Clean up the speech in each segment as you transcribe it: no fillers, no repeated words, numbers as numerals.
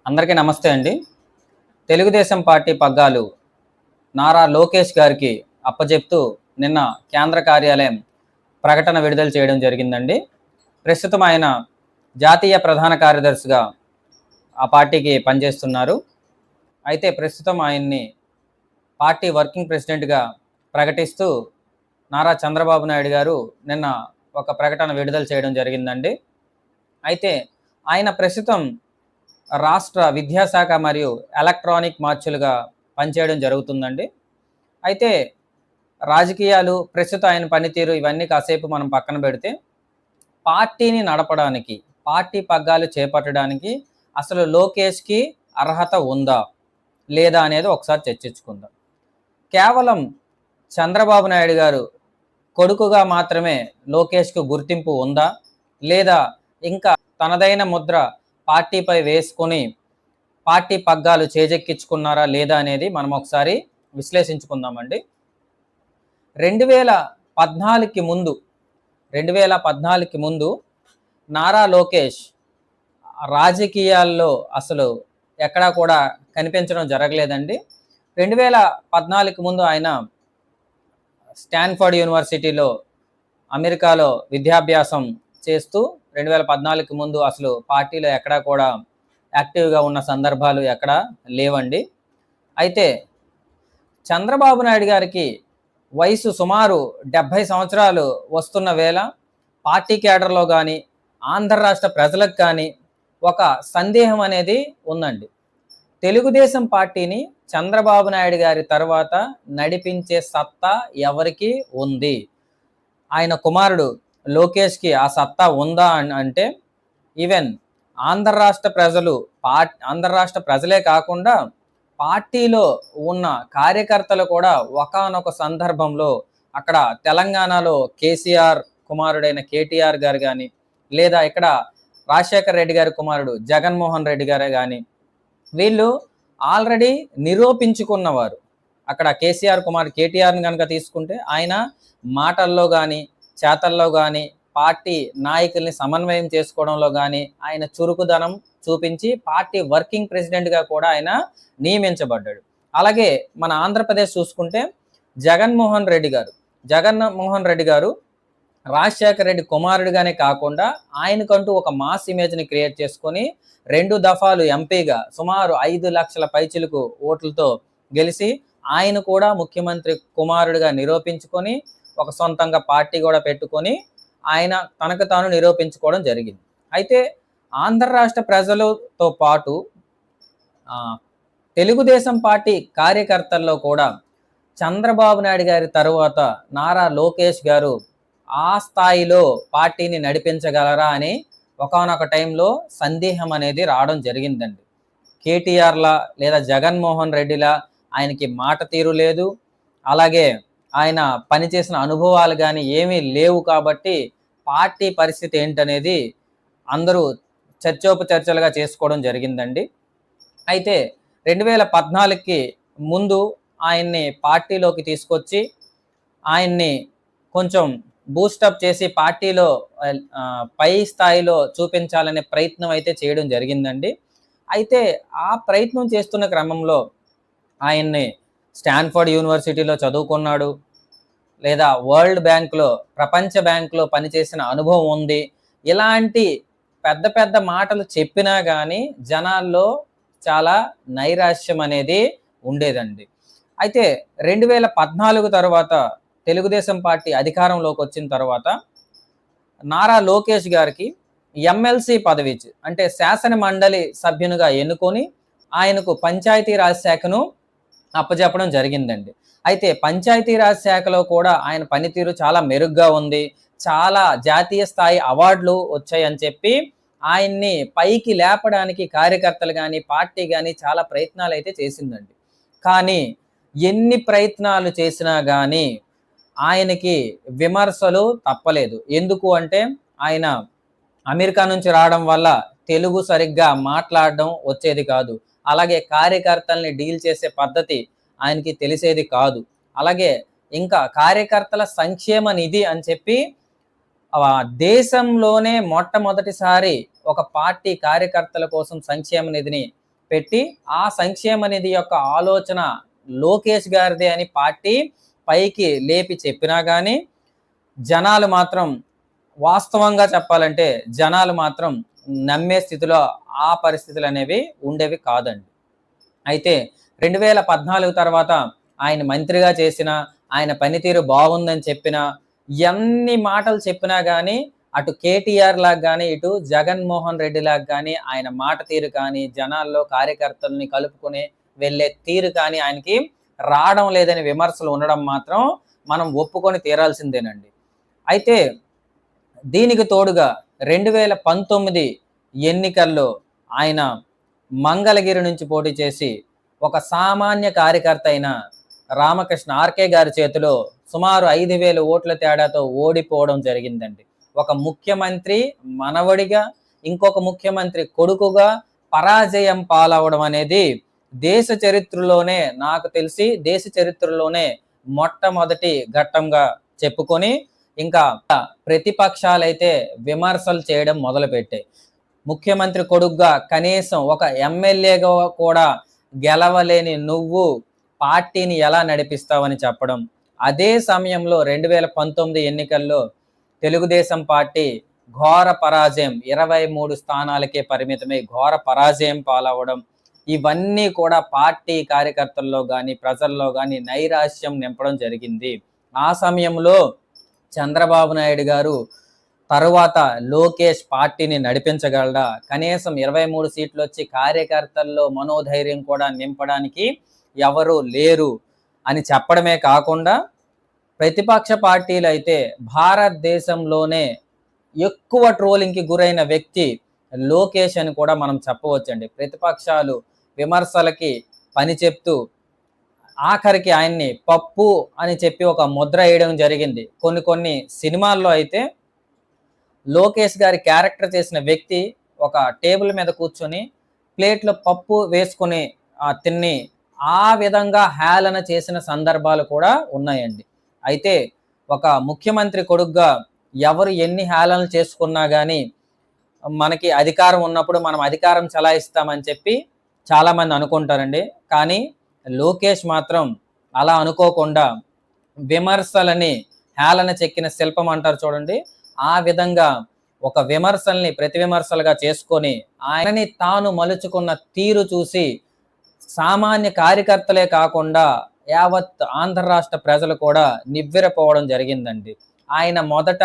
అందరికీ నమస్తే అండి. తెలుగుదేశం పార్టీ పగ్గాలు నారా లోకేష్ గారికి అప్పజెప్తూ నిన్న కేంద్ర కార్యాలయం ప్రకటన విడుదల చేయడం జరిగిందండి. ప్రస్తుతం ఆయన జాతీయ ప్రధాన కార్యదర్శిగా ఆ పార్టీకి పనిచేస్తున్నారు. అయితే ప్రస్తుతం ఆయన్ని పార్టీ వర్కింగ్ ప్రెసిడెంట్‌గా ప్రకటిస్తూ నారా చంద్రబాబు నాయుడు గారు నిన్న ఒక ప్రకటన విడుదల చేయడం జరిగిందండి. అయితే ఆయన ప్రస్తుతం రాష్ట్ర విద్యాశాఖ మరియు ఎలక్ట్రానిక్ మార్చులుగా పనిచేయడం జరుగుతుందండి. అయితే రాజకీయాలు, ప్రస్తుతం ఆయన పనితీరు ఇవన్నీ కాసేపు మనం పక్కన పెడితే, పార్టీని నడపడానికి, పార్టీ పగ్గాలు చేపట్టడానికి అసలు లోకేష్‌కి అర్హత ఉందా? లేదా? అనేది ఒకసారి చర్చించుకుందాం. కేవలం చంద్రబాబు నాయుడు గారు కొడుకుగా మాత్రమే లోకేష్‌కు గుర్తింపు ఉందా? లేదా ఇంకా తనదైన ముద్ర పార్టీపై వేసుకొని పార్టీ పగ్గాలు చేజెక్కించుకున్నారా లేదా అనేది మనం ఒకసారి విశ్లేషించుకుందామండి. 2014కి ముందు 2014కి ముందు నారా లోకేష్ రాజకీయాల్లో అసలు ఎక్కడా కూడా కనిపించడం జరగలేదండి. 2014కి ముందు ఆయన స్టాన్ఫర్డ్ యూనివర్సిటీలో అమెరికాలో విద్యాభ్యాసం చేస్తూ 2014కి ముందు అసలు పార్టీలో ఎక్కడా కూడా యాక్టివ్‌గా ఉన్న సందర్భాలు ఎక్కడా లేవండి. అయితే చంద్రబాబు నాయుడు గారికి వయసు సుమారు 70 సంవత్సరాలు వస్తున్న వేళ పార్టీ కేడర్‌లో గాని, ఆంధ్ర రాష్ట్ర ప్రజలకు కానీ ఒక సందేహం అనేది ఉందండి. తెలుగుదేశం పార్టీని చంద్రబాబు నాయుడు గారి తర్వాత నడిపించే సత్తా ఎవరికి ఉంది? ఆయన కుమారుడు లోకేష్‌కి ఆ సత్తా ఉందా అంటే ఈవెన్ ఆంధ్ర రాష్ట్ర ప్రజలు ఆంధ్ర రాష్ట్ర ప్రజలే కాకుండా పార్టీలో ఉన్న కార్యకర్తలు కూడా ఒకానొక సందర్భంలో అక్కడ తెలంగాణలో కేసీఆర్ కుమారుడైన కేటీఆర్ గారు కానీ, లేదా ఇక్కడ రాజశేఖర్ రెడ్డి గారి కుమారుడు జగన్మోహన్ రెడ్డి గారే కానీ, వీళ్ళు ఆల్రెడీ నిరూపించుకున్నవారు. అక్కడ కేసీఆర్ కుమారుడు కేటీఆర్ని కనుక తీసుకుంటే ఆయన మాటల్లో కానీ, చేతల్లో కానీ, పార్టీ నాయకుల్ని సమన్వయం చేసుకోవడంలో కానీ ఆయన చురుకుదనం చూపించి పార్టీ వర్కింగ్ ప్రెసిడెంట్‌గా కూడా ఆయన నియమించబడ్డాడు. అలాగే మన ఆంధ్రప్రదేశ్ చూసుకుంటే జగన్మోహన్ రెడ్డి గారు రాజశేఖర్ రెడ్డి కుమారుడిగానే కాకుండా ఆయనకంటూ ఒక మాస్ ఇమేజ్‌ని క్రియేట్ చేసుకొని 2 దఫాలు ఎంపీగా సుమారు 5 లక్షల పైచిలుకు ఓట్లతో గెలిచి ఆయన కూడా ముఖ్యమంత్రి కుమారుడిగా నిరూపించుకొని ఒక సొంతంగా పార్టీ కూడా పెట్టుకొని ఆయన తనకు తాను నిరూపించుకోవడం జరిగింది. అయితే ఆంధ్ర రాష్ట్ర ప్రజలతో పాటు తెలుగుదేశం పార్టీ కార్యకర్తల్లో కూడా చంద్రబాబు నాయుడు గారి తరువాత నారా లోకేష్ గారు ఆ స్థాయిలో పార్టీని నడిపించగలరా అని ఒకానొక టైంలో సందేహం అనేది రావడం జరిగిందండి. కేటీఆర్‌లా లేదా జగన్మోహన్ రెడ్డిలా ఆయనకి మాట తీరు లేదు. అలాగే ఆయన పనిచేసిన అనుభవాలు కానీ ఏమీ లేవు కాబట్టి పార్టీ పరిస్థితి ఏంటనేది అందరూ చర్చోపచర్చలుగా చేసుకోవడం జరిగిందండి. అయితే 2014కి ముందు ఆయన్ని పార్టీలోకి తీసుకొచ్చి ఆయన్ని కొంచెం బూస్టప్ చేసి పార్టీలో పై స్థాయిలో చూపించాలనే ప్రయత్నం అయితే చేయడం జరిగిందండి. అయితే ఆ ప్రయత్నం చేస్తున్న క్రమంలో ఆయన్ని స్టాన్ఫర్డ్ యూనివర్సిటీలో చదువుకున్నాడు. లేదా వరల్డ్ బ్యాంక్‌లో, ప్రపంచ బ్యాంక్‌లో పనిచేసిన అనుభవం ఉంది. ఇలాంటి పెద్ద పెద్ద మాటలు చెప్పినా గానీ జనాల్లో చాలా నైరాశ్యం అనేది ఉండేదండి. అయితే 2014 తర్వాత తెలుగుదేశం పార్టీ అధికారంలోకి వచ్చిన తర్వాత నారా లోకేష్ గారికి ఎమ్మెల్సీ పదవి అంటే శాసన మండలి సభ్యునిగా ఎన్నుకొని ఆయనకు పంచాయతీరాజ్ శాఖను అప్పజెప్పడం జరిగిందండి. అయితే పంచాయతీరాజ్ శాఖలో కూడా ఆయన పనితీరు చాలా మెరుగ్గా ఉంది. చాలా జాతీయ స్థాయి అవార్డులు వచ్చాయని చెప్పి ఆయన్ని పైకి లేపడానికి కార్యకర్తలు గాని, పార్టీ గాని చాలా ప్రయత్నాలైతే చేసిందండి. కానీ ఎన్ని ప్రయత్నాలు చేసినా గాని ఆయనకి విమర్శలు తప్పలేదు. ఎందుకు అంటే ఆయన అమెరికా నుంచి రావడం వల్ల తెలుగు సరిగ్గా మాట్లాడడం వచ్చేది కాదు. అలాగే కార్యకర్తల్ని డీల్ చేసే పద్ధతి ఆయనకి తెలిసేది కాదు. అలాగే ఇంకా కార్యకర్తల సంక్షేమ నిధి అని చెప్పి దేశంలోనే మొట్టమొదటిసారి ఒక పార్టీ కార్యకర్తల కోసం సంక్షేమ నిధిని పెట్టి ఆ సంక్షేమ నిధి యొక్క ఆలోచన లోకేష్ గారిదే అని పార్టీ పైకి లేపి చెప్పినా కానీ జనాలు మాత్రం, వాస్తవంగా చెప్పాలంటే జనాలు మాత్రం నమ్మే స్థితిలో ఆ పరిస్థితులు అనేవి ఉండేవి కాదండి. అయితే 2014 తర్వాత ఆయన మంత్రిగా చేసిన, ఆయన పనితీరు బాగుందని చెప్పినా, ఎన్ని మాటలు చెప్పినా గానీ అటు కేటీఆర్ లాగా గానీ, ఇటు జగన్మోహన్ రెడ్డి లాగా గానీ ఆయన మాట తీరు కానీ, జనాల్లో కార్యకర్తల్ని కలుపుకొని వెళ్ళే తీరు కానీ ఆయనకి రావడం లేదని విమర్శలు ఉండడం మాత్రం మనం ఒప్పుకొని తీరాల్సిందేనండి. అయితే దీనికి తోడుగా 2019 ఎన్నికల్లో ఆయన మంగళగిరి నుంచి పోటీ చేసి ఒక సామాన్య కార్యకర్త అయిన రామకృష్ణ ఆర్కే గారి చేతిలో సుమారు 5,000 ఓట్ల తేడాతో ఓడిపోవడం జరిగిందండి. ఒక ముఖ్యమంత్రి మనవడిగా, ఇంకొక ముఖ్యమంత్రి కొడుకుగా పరాజయం పాలవడం అనేది దేశ చరిత్రలోనే, నాకు తెలిసి దేశ చరిత్రలోనే మొట్టమొదటి ఘట్టంగా చెప్పుకొని ఇంకా ప్రతిపక్షాలైతే విమర్శలు చేయడం మొదలుపెట్టాయి. ముఖ్యమంత్రి కొడుకుగా కనీసం ఒక ఎమ్మెల్యేగా కూడా గెలవలేని నువ్వు పార్టీని ఎలా నడిపిస్తావని చెప్పడం. అదే సమయంలో 2019 ఎన్నికల్లో తెలుగుదేశం పార్టీ ఘోర పరాజయం, 23 స్థానాలకే పరిమితమై ఘోర పరాజయం పాలవడం, ఇవన్నీ కూడా పార్టీ కార్యకర్తల్లో కానీ ప్రజల్లో కానీ నైరాశ్యం నింపడం జరిగింది. ఆ సమయంలో చంద్రబాబు నాయుడు గారు తరువాత లోకేష్ పార్టీని నడిపించగలడా, కనీసం 23 సీట్లు వచ్చి కార్యకర్తల్లో మనోధైర్యం కూడా నింపడానికి ఎవరు లేరు అని చెప్పడమే కాకుండా, ప్రతిపక్ష పార్టీలు అయితే భారతదేశంలోనే ఎక్కువ ట్రోలింగ్కి గురైన వ్యక్తి లోకేష్ అని కూడా మనం చెప్పవచ్చండి. ప్రతిపక్షాలు విమర్శలకి పని చెప్తూ ఆఖరికి ఆయన్ని పప్పు అని చెప్పి ఒక ముద్ర వేయడం జరిగింది. కొన్ని సినిమాల్లో అయితే లోకేష్ గారి క్యారెక్టర్ చేసిన వ్యక్తి ఒక టేబుల్ మీద కూర్చొని ప్లేట్లో పప్పు వేసుకొని తిని ఆ విధంగా హేళన చేసిన సందర్భాలు కూడా ఉన్నాయండి. అయితే ఒక ముఖ్యమంత్రి కొడుకుగా ఎవరు ఎన్ని హేళనలు చేసుకున్నా కానీ మనకి అధికారం ఉన్నప్పుడు మనం అధికారం చలాయిస్తామని చెప్పి చాలామంది అనుకుంటారండి. కానీ లోకేష్ మాత్రం అలా అనుకోకుండా విమర్శలని హేళన చెక్కిన శిల్పం అంటారు చూడండి, ఆ విధంగా ఒక విమర్శల్ని ప్రతి విమర్శలుగా చేసుకొని ఆయనని తాను మలుచుకున్న తీరు చూసి సామాన్య కార్యకర్తలే కాకుండా యావత్ ఆంధ్ర రాష్ట్ర ప్రజలు కూడా నివ్వెరపోవడం జరిగిందండి. ఆయన మొదట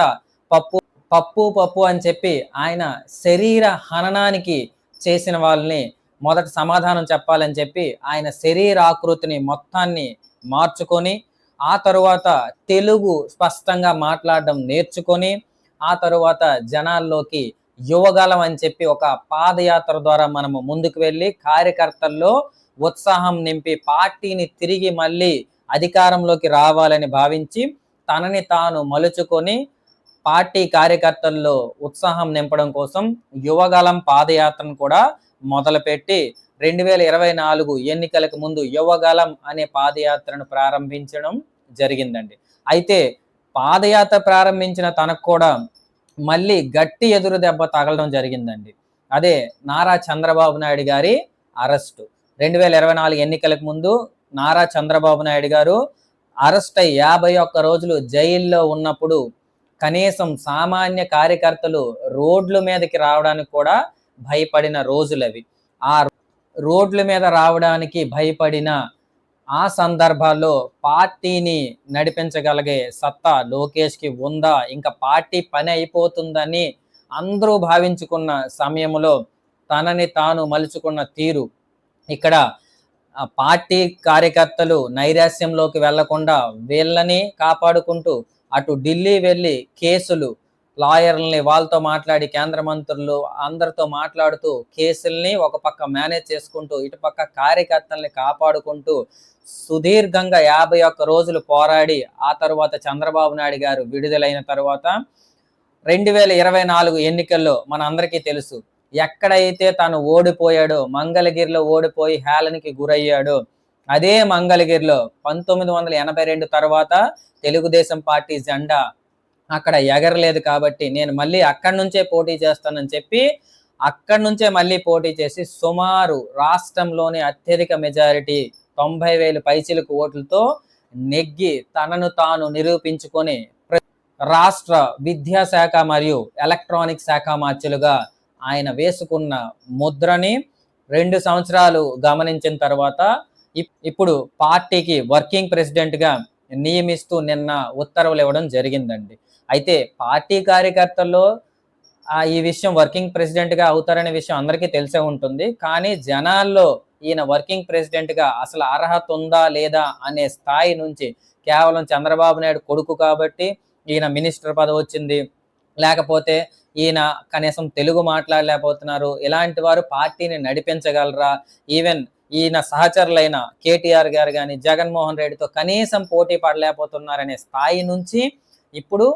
పప్పు పప్పు పప్పు అని చెప్పి ఆయన శరీర హననానికి చేసిన వాళ్ళని మొదట సమాధానం చెప్పాలని చెప్పి ఆయన శరీరాకృతిని మొత్తాన్ని మార్చుకొని, ఆ తరువాత తెలుగు స్పష్టంగా మాట్లాడడం నేర్చుకొని, ఆ తరువాత జనాల్లోకి యువగలం అని చెప్పి ఒక పాదయాత్ర ద్వారా మనము ముందుకు వెళ్ళి కార్యకర్తల్లో ఉత్సాహం నింపి పార్టీని తిరిగి మళ్ళీ అధికారంలోకి రావాలని భావించి తనని తాను మలుచుకొని పార్టీ కార్యకర్తల్లో ఉత్సాహం నింపడం కోసం యువగలం పాదయాత్రను కూడా మొదలుపెట్టి 2024 ఎన్నికలకు ముందు యువగలం అనే పాదయాత్రను ప్రారంభించడం జరిగిందండి. అయితే పాదయాత్ర ప్రారంభించిన తనకు కూడా మళ్ళీ గట్టి ఎదురు దెబ్బ తగలడం జరిగిందండి. అదే నారా చంద్రబాబు నాయుడు గారి అరెస్టు. 2024 ఎన్నికలకు ముందు నారా చంద్రబాబు నాయుడు గారు అరెస్ట్ అయి 51 రోజులు జైల్లో ఉన్నప్పుడు కనీసం సామాన్య కార్యకర్తలు రోడ్ల మీదకి రావడానికి కూడా భయపడిన రోజులవి. ఆ రోడ్ల మీద రావడానికి భయపడిన ఆ సందర్భాల్లో పార్టీని నడిపించగలిగే సత్తా లోకేష్కి ఉందా, ఇంకా పార్టీ పని అయిపోతుందని అందరూ భావించుకున్న సమయంలో తనని తాను మలుచుకున్న తీరు, ఇక్కడ పార్టీ కార్యకర్తలు నైరాశ్యంలోకి వెళ్లకుండా వీళ్ళని కాపాడుకుంటూ అటు ఢిల్లీ వెళ్ళి కేసులు, లాయర్లని వాళ్ళతో మాట్లాడి కేంద్ర మంత్రులు అందరితో మాట్లాడుతూ కేసుల్ని ఒక పక్క మేనేజ్ చేసుకుంటూ ఇటుపక్క కార్యకర్తల్ని కాపాడుకుంటూ సుదీర్ఘంగా 51 రోజులు పోరాడి ఆ తర్వాత చంద్రబాబు నాయుడు గారు విడుదలైన తర్వాత 2024 ఎన్నికల్లో మన అందరికీ తెలుసు, ఎక్కడైతే తాను ఓడిపోయాడో, మంగళగిరిలో ఓడిపోయి హేళనకి గురయ్యాడో, అదే మంగళగిరిలో 1982 తర్వాత తెలుగుదేశం పార్టీ జెండా అక్కడ ఎగరలేదు కాబట్టి నేను మళ్ళీ అక్కడి నుంచే పోటీ చేస్తానని చెప్పి అక్కడి నుంచే మళ్ళీ పోటీ చేసి సుమారు రాష్ట్రంలోని అత్యధిక మెజారిటీ 90,000 పైచిలకు ఓట్లతో నెగ్గి తనను తాను నిరూపించుకొని రాష్ట్ర విద్యాశాఖ మరియు ఎలక్ట్రానిక్ శాఖ మార్చులుగా ఆయన వేసుకున్న ముద్రని 2 సంవత్సరాలు గమనించిన తర్వాత ఇప్పుడు పార్టీకి వర్కింగ్ ప్రెసిడెంట్గా నియమిస్తూ నిన్న ఉత్తర్వులు ఇవ్వడం జరిగిందండి. అయితే పార్టీ కార్యకర్తల్లో ఈ విషయం వర్కింగ్ ప్రెసిడెంట్గా అవుతారనే విషయం అందరికీ తెలిసే ఉంటుంది. కానీ జనాల్లో ఈయన వర్కింగ్ ప్రెసిడెంట్గా అసలు అర్హత ఉందా లేదా అనే స్థాయి నుంచి కేవలం చంద్రబాబు నాయుడు కొడుకు కాబట్టి ఈయన మినిస్టర్ పదవి వచ్చింది, లేకపోతే ఈయన కనీసం తెలుగు మాట్లాడలేకపోతున్నారు, ఇలాంటి వారు పార్టీని నడిపించగలరా, ఈవెన్ ఈయన సహచరులైన కేటీఆర్ గారు కానీ జగన్మోహన్ రెడ్డితో కనీసం పోటీ పడలేకపోతున్నారనే స్థాయి నుంచి ఇప్పుడు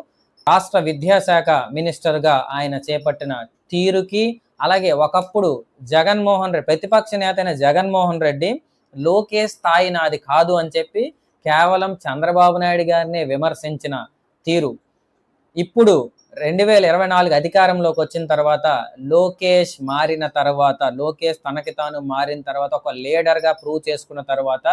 రాష్ట్ర విద్యాశాఖ మినిస్టర్గా ఆయన చేపట్టిన తీరుకి, అలాగే ఒకప్పుడు జగన్మోహన్ రెడ్డి ప్రతిపక్ష నేత అయిన జగన్మోహన్ రెడ్డి లోకేష్ స్థాయి నాది కాదు అని చెప్పి కేవలం చంద్రబాబు నాయుడు గారిని విమర్శించిన తీరు ఇప్పుడు 2024 అధికారంలోకి వచ్చిన తర్వాత లోకేష్ మారిన తర్వాత, లోకేష్ తనకి తాను మారిన తర్వాత, ఒక లీడర్గా ప్రూవ్ చేసుకున్న తర్వాత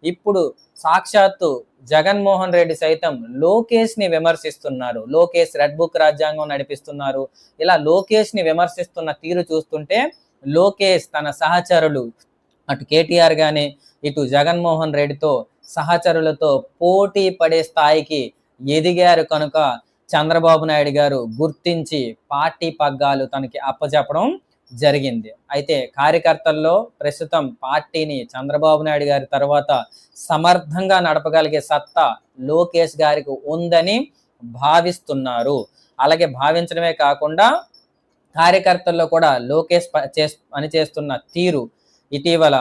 ఇప్పుడు సాక్షాత్తు జగన్మోహన్ రెడ్డి సైతం లోకేష్ని విమర్శిస్తున్నారు. లోకేష్ రెడ్ బుక్ రాజ్యాంగం నడిపిస్తున్నారు. ఇలా లోకేష్ని విమర్శిస్తున్న తీరు చూస్తుంటే లోకేష్ తన సహచరులు అటు కేటీఆర్ కానీ ఇటు జగన్మోహన్ రెడ్డితో సహచరులతో పోటీ పడే స్థాయికి ఎదిగారు కనుక చంద్రబాబు నాయుడు గారు గుర్తించి పార్టీ పగ్గాలు తనకి అప్పచెప్పడం జరిగింది. అయితే కార్యకర్తల్లో ప్రస్తుతం పార్టీని చంద్రబాబు నాయుడు గారి తర్వాత సమర్థంగా నడపగలిగే సత్తా లోకేష్ గారికి ఉందని భావిస్తున్నారు. అలాగే భావించడమే కాకుండా కార్యకర్తల్లో కూడా లోకేష్ పనిచేస్తున్న తీరు, ఇటీవల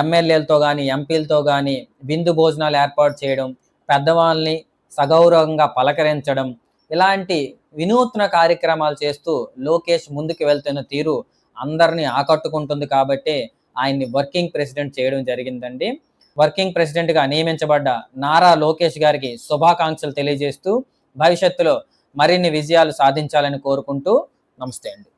ఎమ్మెల్యేలతో కానీ ఎంపీలతో కానీ విందు భోజనాలు ఏర్పాటు చేయడం, పెద్దవాళ్ళని సగౌరవంగా పలకరించడం, ఇలాంటి వినూత్న కార్యక్రమాలు చేస్తూ లోకేష్ ముందుకు వెళ్తున్న తీరు అందరినీ ఆకట్టుకుంటుంది కాబట్టి ఆయన్ని వర్కింగ్ ప్రెసిడెంట్ చేయడం జరిగిందండి. వర్కింగ్ ప్రెసిడెంట్గా నియమించబడ్డ నారా లోకేష్ గారికి శుభాకాంక్షలు తెలియజేస్తూ భవిష్యత్తులో మరిన్ని విజయాలు సాధించాలని కోరుకుంటూ నమస్తే అండి.